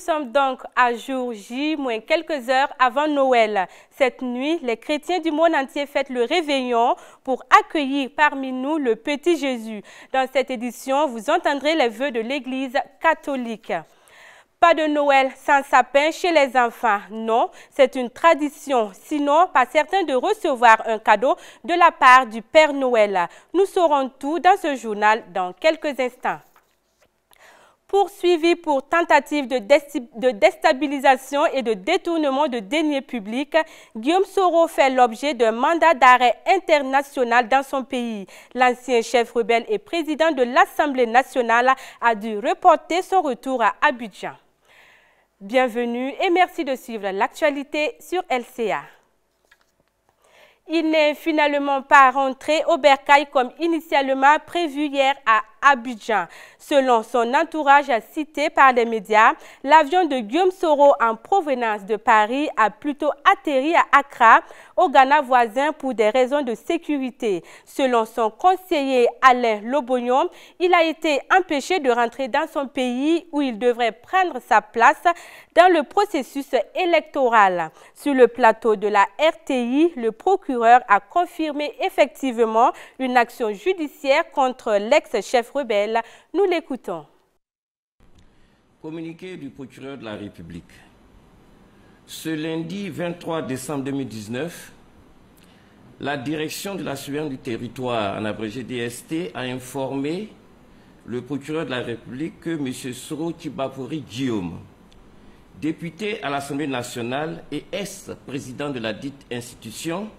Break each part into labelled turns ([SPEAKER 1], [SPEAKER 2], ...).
[SPEAKER 1] sommes donc à jour J, moins quelques heures avant Noël. Cette nuit, les chrétiens du monde entier fêtent le réveillon pour accueillir parmi nous le petit Jésus. Dans cette édition, vous entendrez les vœux de l'Église catholique. Pas de Noël sans sapin chez les enfants. Non, c'est une tradition. Sinon, pas certain de recevoir un cadeau de la part du Père Noël. Nous saurons tout dans ce journal dans quelques instants. Poursuivi pour tentative de déstabilisation et de détournement de deniers publics, Guillaume Soro fait l'objet d'un mandat d'arrêt international dans son pays. L'ancien chef rebelle et président de l'Assemblée nationale a dû reporter son retour à Abidjan. Bienvenue et merci de suivre l'actualité sur LCA. Il n'est finalement pas rentré au bercail comme initialement prévu hier à Abidjan. Selon son entourage cité par les médias, l'avion de Guillaume Soro en provenance de Paris a plutôt atterri à Accra, au Ghana voisin, pour des raisons de sécurité. Selon son conseiller Alain Lobognon, il a été empêché de rentrer dans son pays où il devrait prendre sa place dans le processus électoral. Sur le plateau de la RTI, le procureur a confirmé effectivement une action judiciaire contre l'ex-chef rebelle. Nous l'écoutons.
[SPEAKER 2] Communiqué du procureur de la République. Ce lundi 23 décembre 2019, la direction de la surveillance du territoire, en abrégé DST, a informé le procureur de la République que M. Soro Tibafori Guillaume, député à l'Assemblée nationale et ex-président de la dite institution,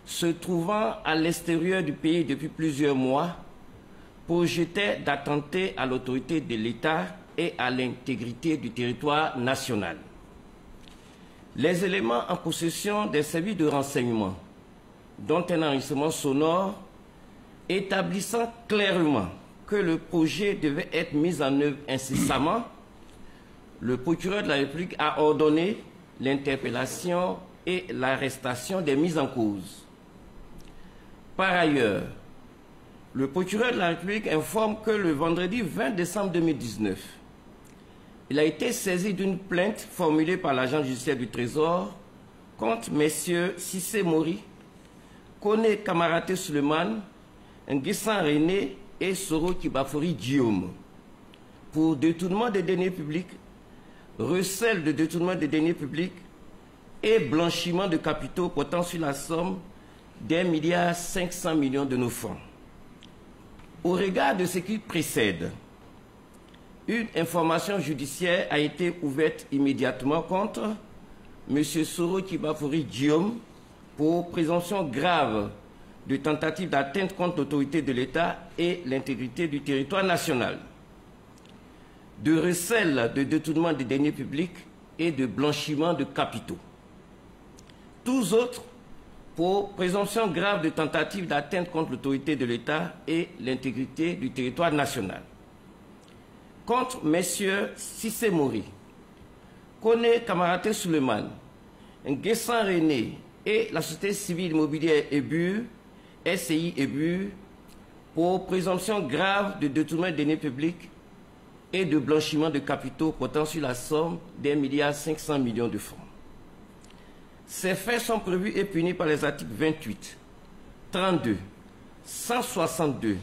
[SPEAKER 2] se trouvant à l'extérieur du pays depuis plusieurs mois, projetait d'attenter à l'autorité de l'État et à l'intégrité du territoire national. Les éléments en possession des services de renseignement, dont un enregistrement sonore établissant clairement que le projet devait être mis en œuvre incessamment, le procureur de la République a ordonné l'interpellation et l'arrestation des mis en cause. Par ailleurs, le procureur de la République informe que le vendredi 20 décembre 2019, il a été saisi d'une plainte formulée par l'agent judiciaire du Trésor contre messieurs Cissé Mori, Kone Kamaraté Suleiman, Nguessan René et Soro Tibafori Guillaume pour détournement des deniers publics, recel de détournement des deniers publics et blanchiment de capitaux portant sur la somme d'1,5 milliard de nos francs. Au regard de ce qui précède, une information judiciaire a été ouverte immédiatement contre M. Soro Tibafori Guillaume pour présomption grave de tentative d'atteinte contre l'autorité de l'État et l'intégrité du territoire national, de recel de détournement des deniers publics et de blanchiment de capitaux. Tous autres pour présomption grave de tentative d'atteinte contre l'autorité de l'État et l'intégrité du territoire national. Contre messieurs Cissé Mori, Kone Kamaraté Suleiman, Nguessan René et la société civile immobilière EBU, SCI EBU, pour présomption grave de détournement de deniers publics et de blanchiment de capitaux portant sur la somme d'1,5 milliard de francs. Ces faits sont prévus et punis par les articles 28, 32, 162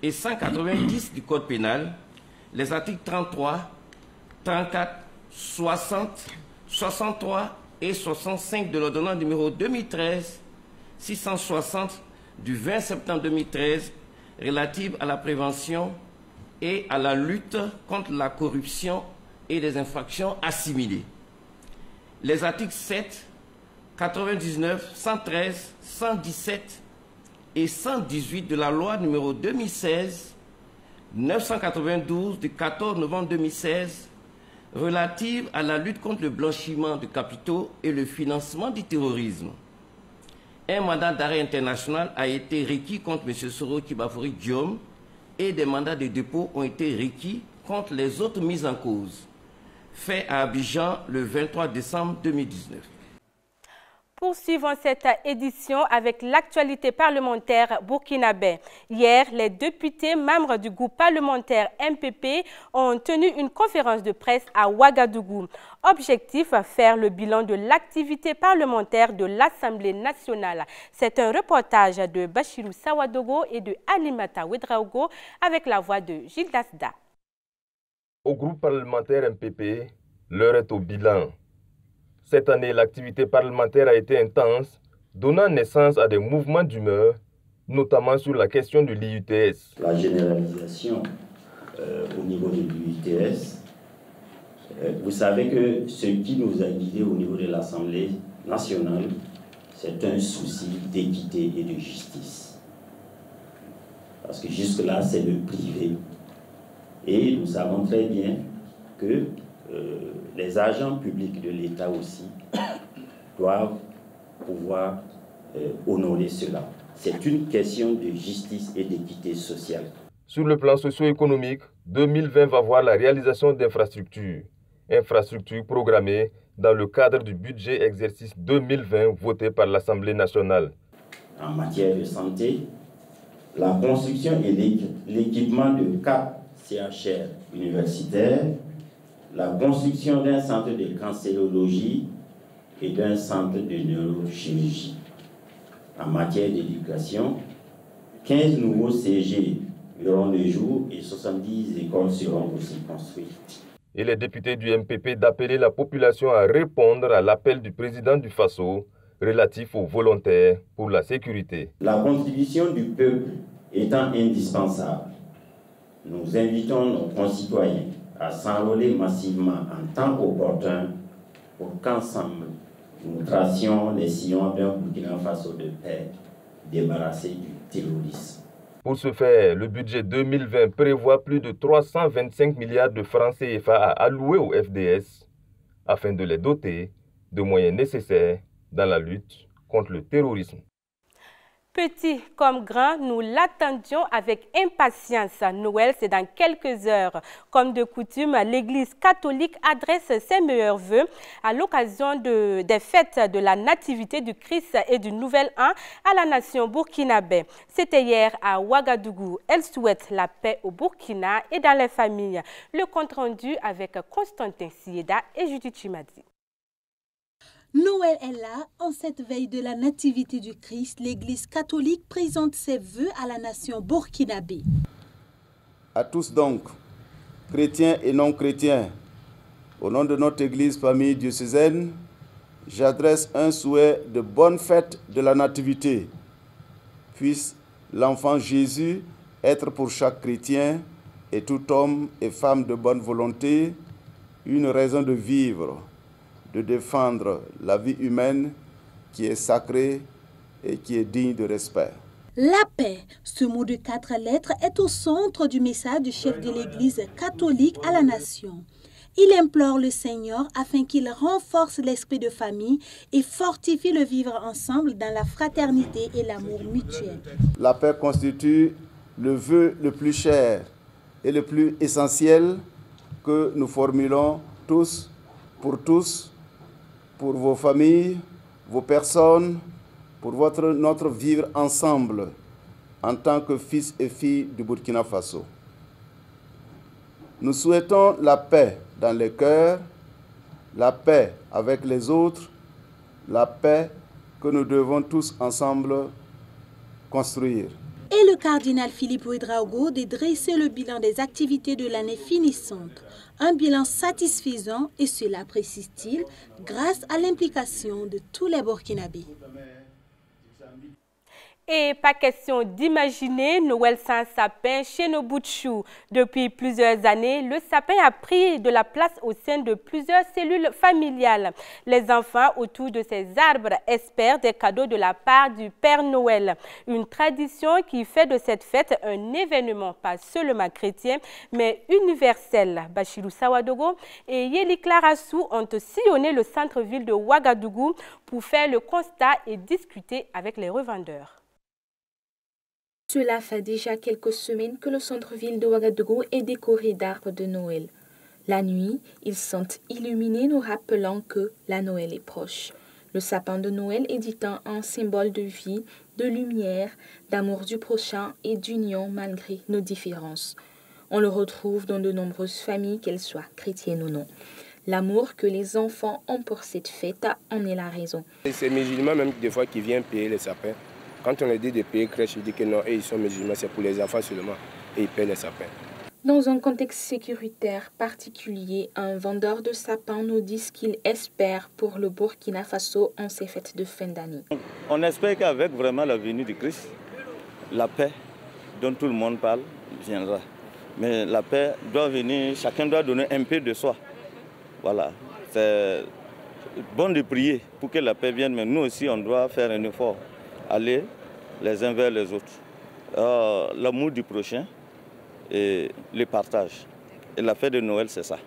[SPEAKER 2] et 190 du Code pénal, les articles 33, 34, 60, 63 et 65 de l'ordonnance numéro 2013-660 du 20 septembre 2013 relative à la prévention et à la lutte contre la corruption et les infractions assimilées. Les articles 7, 99, 113, 117 et 118 de la loi numéro 2016-992 du 14 novembre 2016 relative à la lutte contre le blanchiment de capitaux et le financement du terrorisme. Un mandat d'arrêt international a été requis contre M. Soro Tibafori Guillaume et des mandats de dépôt ont été requis contre les autres mises en cause, faits à Abidjan le 23 décembre 2019.
[SPEAKER 1] Poursuivons cette édition avec l'actualité parlementaire burkinabé. Hier, les députés membres du groupe parlementaire MPP ont tenu une conférence de presse à Ouagadougou. Objectif, faire le bilan de l'activité parlementaire de l'Assemblée nationale. C'est un reportage de Bachirou Sawadogo et de Alimata Ouedraogo avec la voix de Gilles Dasda.
[SPEAKER 3] Au groupe parlementaire MPP, l'heure est au bilan. Cette année, l'activité parlementaire a été intense, donnant naissance à des mouvements d'humeur, notamment sur la question de l'IUTS.
[SPEAKER 4] La généralisation au niveau de l'IUTS, vous savez que ce qui nous a guidés au niveau de l'Assemblée nationale, c'est un souci d'équité et de justice. Parce que jusque-là, c'est le privé. Et nous savons très bien que les agents publics de l'État aussi doivent pouvoir honorer cela. C'est une question de justice et d'équité sociale.
[SPEAKER 3] Sur le plan socio-économique, 2020 va voir la réalisation d'infrastructures. Infrastructures programmées dans le cadre du budget exercice 2020 voté par l'Assemblée nationale.
[SPEAKER 4] En matière de santé, la construction et l'équipement de 4 CHR universitaires, la construction d'un centre de cancérologie et d'un centre de neurochirurgie. En matière d'éducation, 15 nouveaux CG verront le jour et 70 écoles seront aussi construites.
[SPEAKER 3] Et les députés du MPP d'appeler la population à répondre à l'appel du président du Faso relatif aux volontaires pour la sécurité.
[SPEAKER 4] La contribution du peuple étant indispensable, nous invitons nos concitoyens à s'enrôler massivement en temps opportun pour qu'ensemble, nous tracions les sillons d'un Burkina Faso de paix débarrassé du terrorisme.
[SPEAKER 3] Pour ce faire, le budget 2020 prévoit plus de 325 milliards de francs CFA à allouer au FDS afin de les doter de moyens nécessaires dans la lutte contre le terrorisme.
[SPEAKER 1] Petit comme grand, nous l'attendions avec impatience. Noël, c'est dans quelques heures. Comme de coutume, l'Église catholique adresse ses meilleurs vœux à l'occasion des fêtes de la Nativité du Christ et du Nouvel An à la nation burkinabé. C'était hier à Ouagadougou. Elle souhaite la paix au Burkina et dans les familles. Le compte rendu avec Constantin Sieda et Judith Chimadi.
[SPEAKER 5] Noël est là. En cette veille de la nativité du Christ, l'Église catholique présente ses vœux à la nation burkinabé.
[SPEAKER 6] À tous donc, chrétiens et non chrétiens, au nom de notre Église famille diocésaine, j'adresse un souhait de bonne fête de la nativité. Puisse l'enfant Jésus être pour chaque chrétien et tout homme et femme de bonne volonté une raison de vivre, de défendre la vie humaine qui est sacrée et qui est digne de respect.
[SPEAKER 5] La paix, ce mot de 4 lettres, est au centre du message du chef de l'Église catholique à la nation. Il implore le Seigneur afin qu'il renforce l'esprit de famille et fortifie le vivre ensemble dans la fraternité et l'amour mutuel.
[SPEAKER 6] La paix constitue le vœu le plus cher et le plus essentiel que nous formulons tous, pour vos familles, vos personnes, pour notre vivre ensemble en tant que fils et filles du Burkina Faso. Nous souhaitons la paix dans les cœurs, la paix avec les autres, la paix que nous devons tous ensemble construire.
[SPEAKER 5] Et le cardinal Philippe Ouedraogo de dresser le bilan des activités de l'année finissante. Un bilan satisfaisant et cela, précise-t-il, grâce à l'implication de tous les Burkinabés.
[SPEAKER 1] Et pas question d'imaginer Noël sans sapin chez nos bouts de chou. Depuis plusieurs années, le sapin a pris de la place au sein de plusieurs cellules familiales. Les enfants autour de ces arbres espèrent des cadeaux de la part du Père Noël. Une tradition qui fait de cette fête un événement pas seulement chrétien, mais universel. Bachirou Sawadogo et Yeli Klarassou ont sillonné le centre-ville de Ouagadougou pour faire le constat et discuter avec les revendeurs.
[SPEAKER 7] Cela fait déjà quelques semaines que le centre-ville de Ouagadougou est décoré d'arbres de Noël. La nuit, ils sont illuminés nous rappelant que la Noël est proche. Le sapin de Noël étant un symbole de vie, de lumière, d'amour du prochain et d'union malgré nos différences. On le retrouve dans de nombreuses familles, qu'elles soient chrétiennes ou non. L'amour que les enfants ont pour cette fête en est la raison.
[SPEAKER 8] C'est musulmans même des fois qui viennent payer les sapins. Quand on leur dit de payer crèche, ils disent que non, eux, ils sont musulmans, c'est pour les enfants seulement. Et ils paient les sapins.
[SPEAKER 7] Dans un contexte sécuritaire particulier, un vendeur de sapins nous dit ce qu'il espère pour le Burkina Faso en ces fêtes de fin d'année.
[SPEAKER 9] On espère qu'avec vraiment la venue du Christ, la paix dont tout le monde parle viendra. Mais la paix doit venir, chacun doit donner un peu de soi. Voilà, c'est bon de prier pour que la paix vienne, mais nous aussi on doit faire un effort, aller les uns vers les autres. L'amour du prochain et le partage. Et la fête de Noël, c'est ça.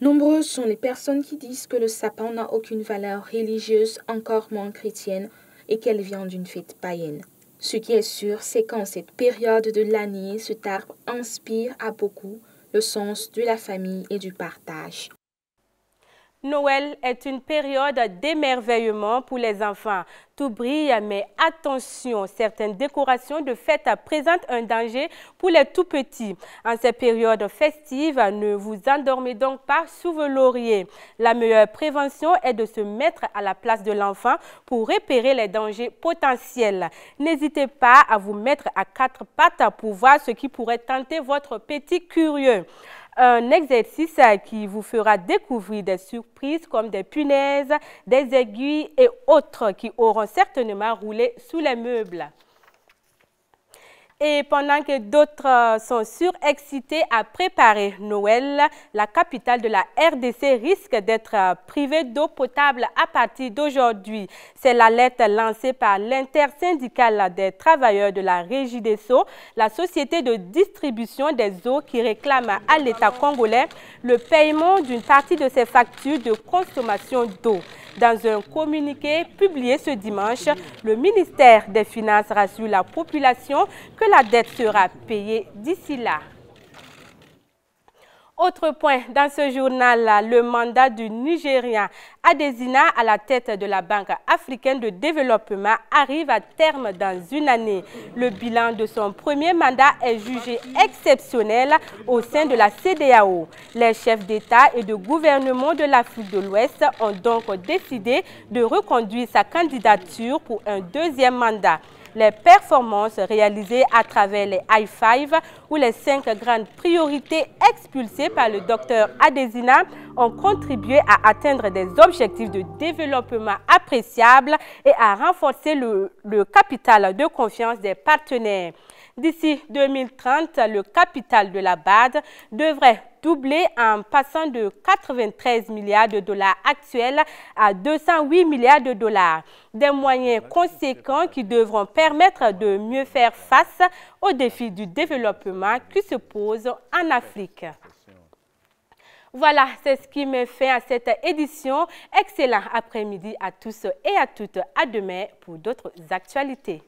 [SPEAKER 7] Nombreuses sont les personnes qui disent que le sapin n'a aucune valeur religieuse, encore moins chrétienne, et qu'elle vient d'une fête païenne. Ce qui est sûr, c'est qu'en cette période de l'année, cet arbre inspire à beaucoup le sens de la famille et du partage.
[SPEAKER 1] Noël est une période d'émerveillement pour les enfants. Tout brille, mais attention, certaines décorations de fête présentent un danger pour les tout-petits. En cette période festive, ne vous endormez donc pas sous vos lauriers. La meilleure prévention est de se mettre à la place de l'enfant pour repérer les dangers potentiels. N'hésitez pas à vous mettre à quatre pattes pour voir ce qui pourrait tenter votre petit curieux. Un exercice qui vous fera découvrir des surprises comme des punaises, des aiguilles et autres qui auront certainement roulé sous les meubles. Et pendant que d'autres sont surexcités à préparer Noël, la capitale de la RDC risque d'être privée d'eau potable à partir d'aujourd'hui. C'est l'alerte lancée par l'intersyndicale des travailleurs de la Régie des Eaux, la société de distribution des eaux qui réclame à l'État congolais le paiement d'une partie de ses factures de consommation d'eau. Dans un communiqué publié ce dimanche, le ministère des Finances rassure la population que la dette sera payée d'ici là. Autre point dans ce journal, le mandat du Nigérien Adesina à la tête de la Banque africaine de développement arrive à terme dans une année. Le bilan de son premier mandat est jugé exceptionnel au sein de la CEDEAO. Les chefs d'État et de gouvernement de l'Afrique de l'Ouest ont donc décidé de reconduire sa candidature pour un deuxième mandat. Les performances réalisées à travers les High Five ou les 5 grandes priorités expulsées par le docteur Adesina ont contribué à atteindre des objectifs de développement appréciables et à renforcer le capital de confiance des partenaires. D'ici 2030, le capital de la BAD devrait doubler en passant de 93 milliards de dollars actuels à 208 milliards de dollars. Des moyens conséquents qui devront permettre de mieux faire face aux défis du développement qui se posent en Afrique. Voilà, c'est ce qui met fin à cette édition. Excellent après-midi à tous et à toutes. À demain pour d'autres actualités.